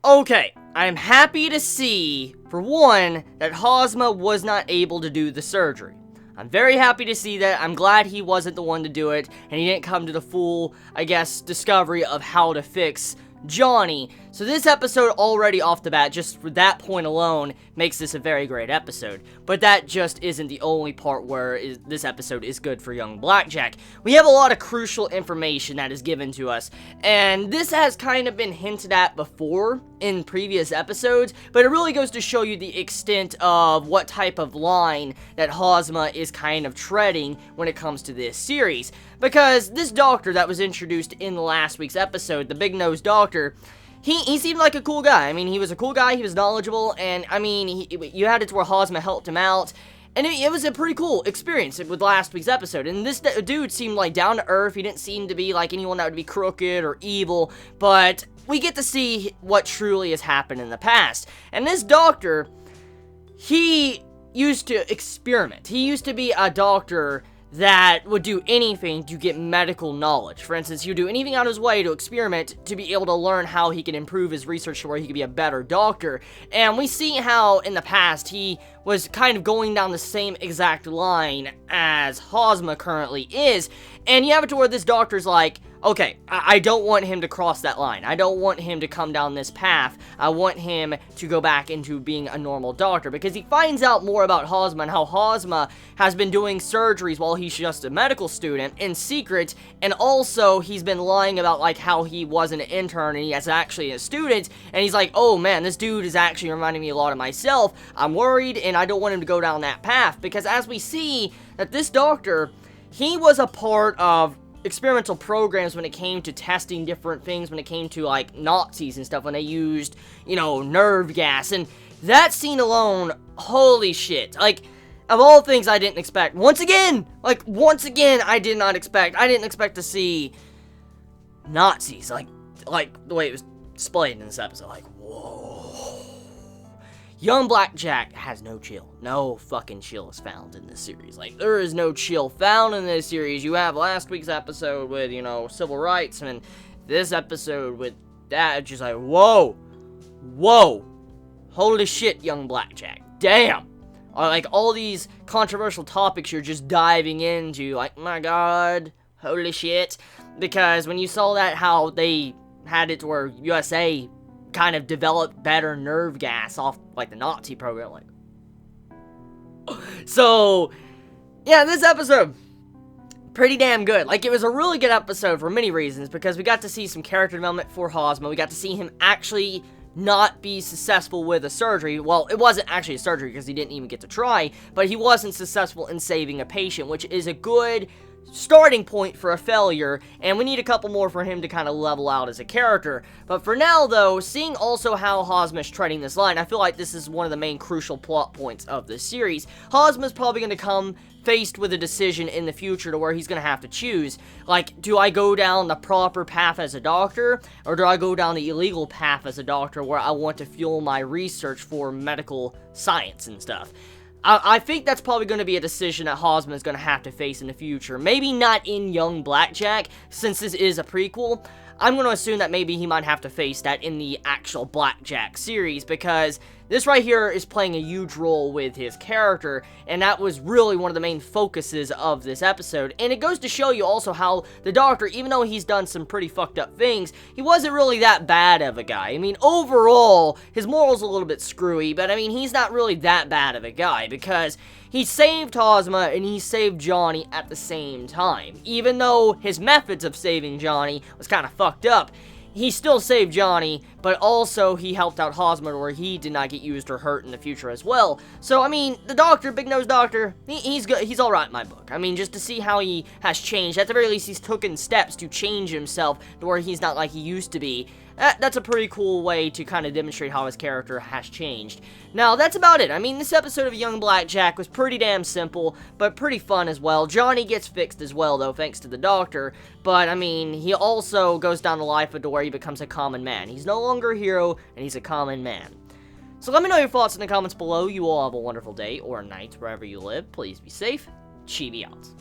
Okay, I'm happy to see, for one, that Hosma was not able to do the surgery. I'm very happy to see that. I'm glad he wasn't the one to do it, and he didn't come to the full, I guess, discovery of how to fix Johnny. So this episode already off the bat, just for that point alone, makes this a very great episode. But that just isn't the only part where this episode is good for young Blackjack. We have a lot of crucial information that is given to us, and this has kind of been hinted at before in previous episodes, but it really goes to show you the extent of what type of line that Hosma is kind of treading when it comes to this series. Because this doctor that was introduced in the last week's episode, the big-nosed doctor, he seemed like a cool guy. I mean, he was a cool guy, he was knowledgeable, and, I mean, you had it to where Hosma helped him out, and it was a pretty cool experience with last week's episode. And this dude seemed, like, down to earth. He didn't seem to be, like, anyone that would be crooked or evil, but we get to see what truly has happened in the past. And this doctor, he used to experiment. He used to be a doctor that would do anything to get medical knowledge. For instance, he would do anything out of his way to experiment to be able to learn how he can improve his research to where he could be a better doctor. And we see how in the past he was kind of going down the same exact line as Hosma currently is. And you have it to where this doctor's like, okay, I don't want him to cross that line. I don't want him to come down this path. I want him to go back into being a normal doctor, because he finds out more about Hosma and how Hosma has been doing surgeries while he's just a medical student in secret, and also he's been lying about like how he was an intern and he is actually a student, and he's like, oh man, this dude is actually reminding me a lot of myself. I'm worried and I don't want him to go down that path, because as we see that this doctor, he was a part of experimental programs when it came to testing different things, when it came to, like, Nazis and stuff, when they used, you know, nerve gas, and that scene alone, holy shit, like, of all things I didn't expect, once again, I didn't expect to see Nazis, like, the way it was displayed in this episode, like, whoa. Young Blackjack has no chill. No fucking chill is found in this series. Like, there is no chill found in this series. You have last week's episode with, you know, civil rights, and this episode with that, it's just like, whoa. Whoa. Holy shit, Young Blackjack. Damn. Like, all these controversial topics you're just diving into, like, my god, holy shit. Because when you saw that, how they had it to where USA kind of developed better nerve gas off, like, the Nazi program, like. So, yeah, this episode, pretty damn good. Like, it was a really good episode for many reasons, because we got to see some character development for Hosma. We got to see him actually not be successful with a surgery. Well, it wasn't actually a surgery, because he didn't even get to try, but he wasn't successful in saving a patient, which is a good starting point for a failure, and we need a couple more for him to kind of level out as a character. But for now, though, seeing also how Hosma's treading this line, I feel like this is one of the main crucial plot points of this series. Hosma's probably going to come faced with a decision in the future to where he's going to have to choose. Like, do I go down the proper path as a doctor, or do I go down the illegal path as a doctor where I want to fuel my research for medical science and stuff? I think that's probably going to be a decision that Hosma is going to have to face in the future. Maybe not in Young Blackjack, since this is a prequel. I'm going to assume that maybe he might have to face that in the actual Blackjack series, because this right here is playing a huge role with his character, and that was really one of the main focuses of this episode. And it goes to show you also how the doctor, even though he's done some pretty fucked up things, he wasn't really that bad of a guy. I mean, overall, his morals are a little bit screwy, but I mean, he's not really that bad of a guy, because he saved Hosma and he saved Johnny at the same time. Even though his methods of saving Johnny was kind of fucked up, he still saved Johnny, but also he helped out Hosma where he did not get used or hurt in the future as well. So, I mean, the doctor, Big Nose Doctor, he's good. He's alright in my book. I mean, just to see how he has changed. At the very least, he's taken steps to change himself to where he's not like he used to be. That's a pretty cool way to kind of demonstrate how his character has changed. Now, that's about it. I mean, this episode of Young Blackjack was pretty damn simple, but pretty fun as well. Johnny gets fixed as well, though, thanks to the doctor. But, I mean, he also goes down the life of where he becomes a common man. He's no longer a hero, and he's a common man. So let me know your thoughts in the comments below. You all have a wonderful day or night wherever you live. Please be safe. Chibi out.